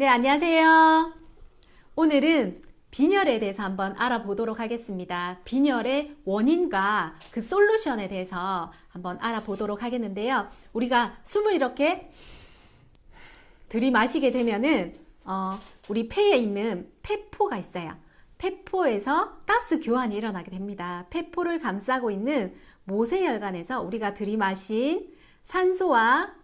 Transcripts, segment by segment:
네, 안녕하세요. 오늘은 빈혈에 대해서 한번 알아보도록 하겠습니다. 빈혈의 원인과 그 솔루션에 대해서 한번 알아보도록 하겠는데요. 우리가 숨을 이렇게 들이마시게 되면은 우리 폐에 있는 폐포가 있어요. 폐포에서 가스 교환이 일어나게 됩니다. 폐포를 감싸고 있는 모세혈관에서 우리가 들이마신 산소와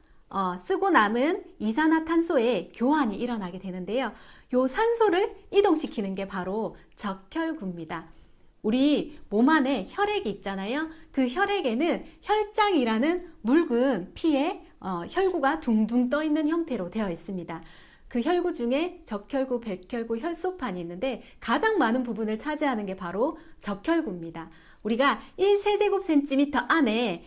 쓰고 남은 이산화탄소의 교환이 일어나게 되는데요. 요 산소를 이동시키는 게 바로 적혈구입니다. 우리 몸 안에 혈액이 있잖아요. 그 혈액에는 혈장이라는 묽은 피에 혈구가 둥둥 떠 있는 형태로 되어 있습니다. 그 혈구 중에 적혈구, 백혈구, 혈소판이 있는데 가장 많은 부분을 차지하는 게 바로 적혈구입니다. 우리가 1세제곱센티미터 안에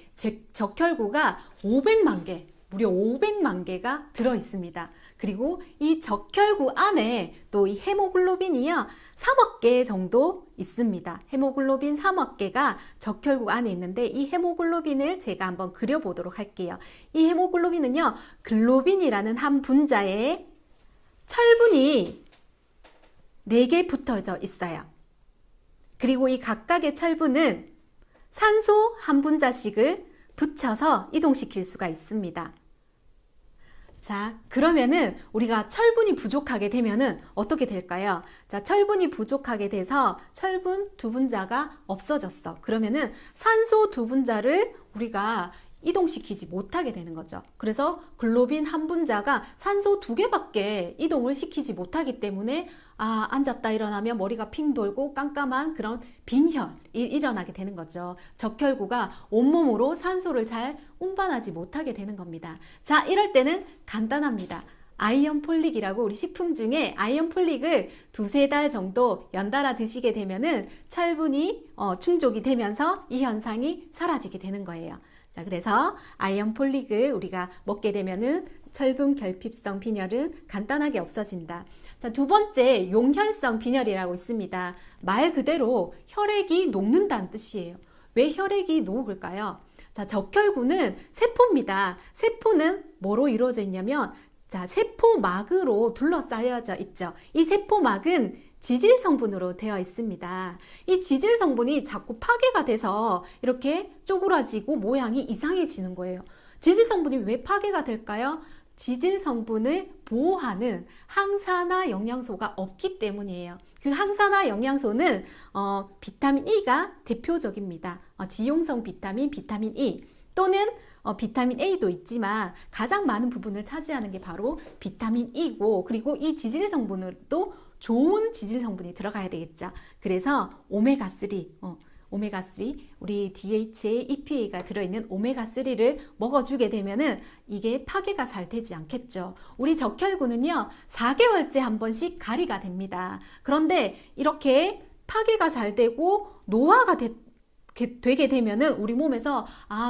적혈구가 500만 개, 무려 500만 개가 들어 있습니다. 그리고 이 적혈구 안에 또 이 헤모글로빈이요, 3억 개 정도 있습니다. 헤모글로빈 3억 개가 적혈구 안에 있는데 이 헤모글로빈을 제가 한번 그려보도록 할게요. 이 헤모글로빈은요, 글로빈이라는 한 분자에 철분이 4개 붙어져 있어요. 그리고 이 각각의 철분은 산소 한 분자씩을 붙여서 이동시킬 수가 있습니다. 자, 그러면은 우리가 철분이 부족하게 되면은 어떻게 될까요? 자, 철분이 부족하게 돼서 철분 두 분자가 없어졌어. 그러면은 산소 두 분자를 우리가 이동시키지 못하게 되는 거죠. 그래서 글로빈 한 분자가 산소 2개밖에 이동을 시키지 못하기 때문에 앉았다 일어나면 머리가 핑 돌고 깜깜한 그런 빈혈이 일어나게 되는 거죠. 적혈구가 온몸으로 산소를 잘 운반하지 못하게 되는 겁니다. 자, 이럴 때는 간단합니다. 아이언 폴릭이라고 우리 식품 중에 아이언 폴릭을 2~3달 정도 연달아 드시게 되면은 철분이 충족이 되면서 이 현상이 사라지게 되는 거예요. 자, 그래서 아이언 폴릭을 우리가 먹게 되면은 철분 결핍성 빈혈은 간단하게 없어진다. 자, 두 번째 용혈성 빈혈이라고 있습니다. 말 그대로 혈액이 녹는다는 뜻이에요. 왜 혈액이 녹을까요? 자, 적혈구는 세포입니다. 세포는 뭐로 이루어져 있냐면, 자, 세포막으로 둘러싸여져 있죠. 이 세포막은 지질 성분으로 되어 있습니다. 이 지질 성분이 자꾸 파괴가 돼서 이렇게 쪼그라지고 모양이 이상해지는 거예요. 지질 성분이 왜 파괴가 될까요? 지질 성분을 보호하는 항산화 영양소가 없기 때문이에요. 그 항산화 영양소는 비타민 E가 대표적입니다. 지용성 비타민 E 또는 비타민 A도 있지만 가장 많은 부분을 차지하는 게 바로 비타민 E고, 그리고 이 지질 성분으로 좋은 지질 성분이 들어가야 되겠죠. 그래서 오메가3, 우리 DHA, EPA가 들어있는 오메가3를 먹어주게 되면은 이게 파괴가 잘 되지 않겠죠. 우리 적혈구는요, 4개월째 한 번씩 가리가 됩니다. 그런데 이렇게 파괴가 잘 되고 노화가 되게 되면은 우리 몸에서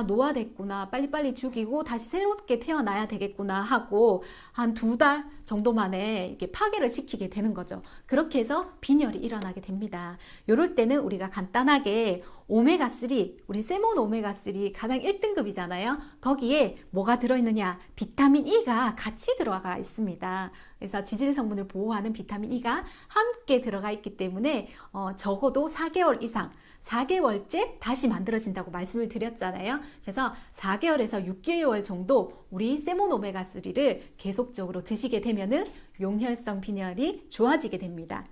노화됐구나, 빨리빨리 죽이고 다시 새롭게 태어나야 되겠구나 하고 한 2달 정도 만에 이렇게 파괴를 시키게 되는 거죠. 그렇게 해서 빈혈이 일어나게 됩니다. 이럴 때는 우리가 간단하게 오메가3, 우리 세몬 오메가3 가장 1등급이잖아요. 거기에 뭐가 들어있느냐? 비타민 E가 같이 들어가 있습니다. 그래서 지질 성분을 보호하는 비타민 E가 함께 들어가 있기 때문에 적어도 4개월 이상, 4개월째 다시 만들어진다고 말씀을 드렸잖아요. 그래서 4개월에서 6개월 정도 우리 세몬 오메가3를 계속적으로 드시게 되면은 용혈성 빈혈이 좋아지게 됩니다.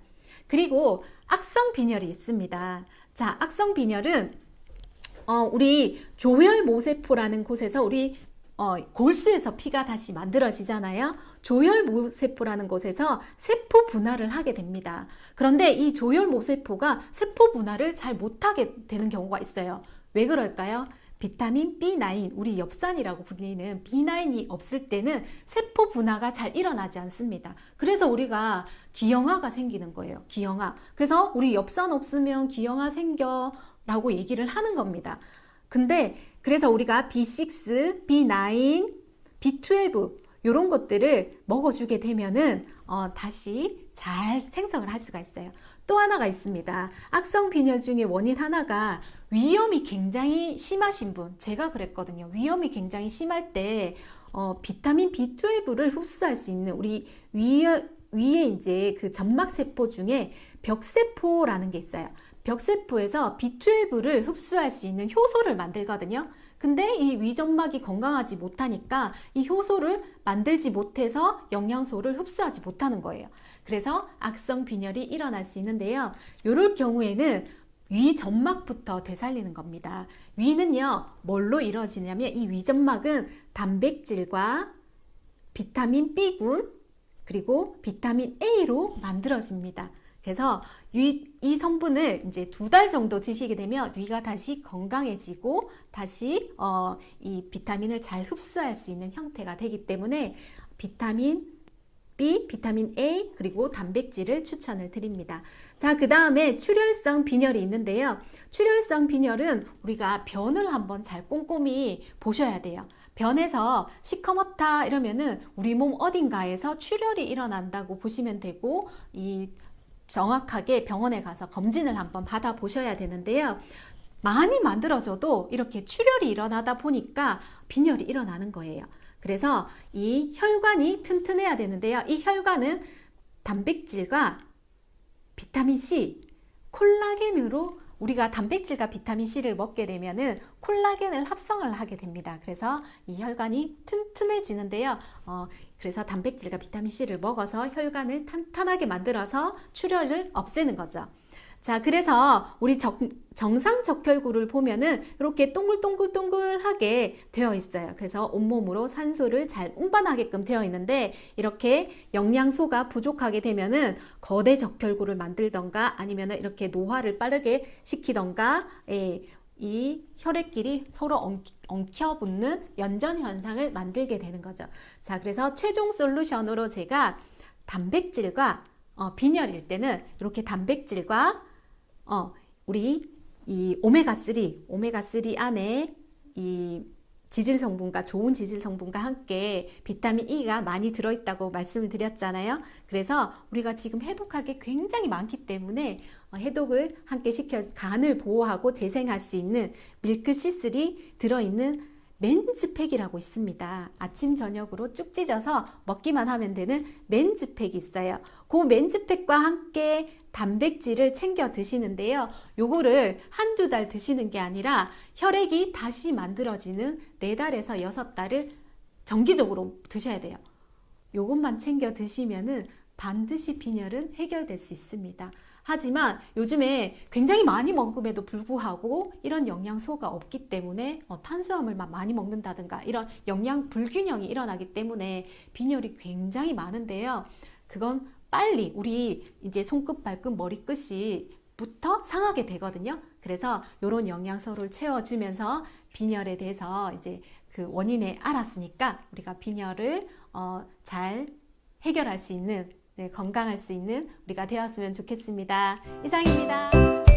그리고 악성 빈혈이 있습니다. 자, 악성 빈혈은 우리 조혈모세포라는 곳에서 우리 골수에서 피가 다시 만들어지잖아요. 조혈모세포라는 곳에서 세포 분할을 하게 됩니다. 그런데 이 조혈모세포가 세포 분할을 잘 못하게 되는 경우가 있어요. 왜 그럴까요? 비타민 B9, 우리 엽산이라고 불리는 B9이 없을 때는 세포 분화가 잘 일어나지 않습니다. 그래서 우리가 기형아가 생기는 거예요. 기형아. 그래서 우리 엽산 없으면 기형아 생겨 라고 얘기를 하는 겁니다. 근데 그래서 우리가 B6, B9, B12 이런 것들을 먹어주게 되면은 다시 잘 생성을 할 수가 있어요. 또 하나가 있습니다. 악성 빈혈 중에 원인 하나가 위염이 굉장히 심하신 분, 제가 그랬거든요. 위염이 굉장히 심할 때 비타민 B12를 흡수할 수 있는 우리 위에 이제 그 점막세포 중에 벽세포라는 게 있어요. 벽세포에서 B12를 흡수할 수 있는 효소를 만들거든요. 근데 이 위점막이 건강하지 못하니까 이 효소를 만들지 못해서 영양소를 흡수하지 못하는 거예요. 그래서 악성 빈혈이 일어날 수 있는데요. 이럴 경우에는 위점막부터 되살리는 겁니다. 위는요, 뭘로 이루어지냐면 이 위점막은 단백질과 비타민 B군 그리고 비타민 A로 만들어집니다. 그래서 이 성분을 이제 2달 정도 드시게 되면 위가 다시 건강해지고 다시 이 비타민을 잘 흡수할 수 있는 형태가 되기 때문에 비타민 B, 비타민 A 그리고 단백질을 추천을 드립니다. 자, 그 다음에 출혈성 빈혈이 있는데요. 출혈성 빈혈은 우리가 변을 한번 잘 꼼꼼히 보셔야 돼요. 변에서 시커멓다 이러면은 우리 몸 어딘가에서 출혈이 일어난다고 보시면 되고 이 정확하게 병원에 가서 검진을 한번 받아 보셔야 되는데요. 많이 만들어져도 이렇게 출혈이 일어나다 보니까 빈혈이 일어나는 거예요. 그래서 이 혈관이 튼튼해야 되는데요. 이 혈관은 단백질과 비타민C, 콜라겐으로 우리가 단백질과 비타민C를 먹게 되면은 콜라겐을 합성을 하게 됩니다. 그래서 이 혈관이 튼튼해지는데요. 그래서 단백질과 비타민C를 먹어서 혈관을 탄탄하게 만들어서 출혈을 없애는 거죠. 자, 그래서 우리 정상 적혈구를 보면은 이렇게 동글동글동글하게 되어 있어요. 그래서 온몸으로 산소를 잘 운반하게끔 되어 있는데 이렇게 영양소가 부족하게 되면은 거대 적혈구를 만들던가 아니면은 이렇게 노화를 빠르게 시키던가 이 혈액끼리 서로 엉켜붙는 연전 현상을 만들게 되는 거죠. 자, 그래서 최종 솔루션으로 제가 단백질과 빈혈일 때는 이렇게 단백질과 우리 이 오메가3 안에 이 지질 성분과 좋은 지질 성분과 함께 비타민 E가 많이 들어있다고 말씀을 드렸잖아요. 그래서 우리가 지금 해독할 게 굉장히 많기 때문에 해독을 함께 시켜 간을 보호하고 재생할 수 있는 밀크C3 들어있는 맨즈팩이라고 있습니다. 아침 저녁으로 쭉 찢어서 먹기만 하면 되는 맨즈팩이 있어요. 그 맨즈팩과 함께 단백질을 챙겨 드시는데요. 요거를 한두 달 드시는 게 아니라 혈액이 다시 만들어지는 4달에서 6달을 정기적으로 드셔야 돼요. 요것만 챙겨 드시면은 반드시 빈혈은 해결될 수 있습니다. 하지만 요즘에 굉장히 많이 먹음에도 불구하고 이런 영양소가 없기 때문에 탄수화물만 많이 먹는다든가 이런 영양 불균형이 일어나기 때문에 빈혈이 굉장히 많은데요. 그건 빨리 우리 이제 손끝, 발끝, 머리끝이부터 상하게 되거든요. 그래서 이런 영양소를 채워주면서 빈혈에 대해서 이제 그 원인을 알았으니까 우리가 빈혈을 잘 해결할 수 있는 건강할 수 있는 우리가 되었으면 좋겠습니다. 이상입니다.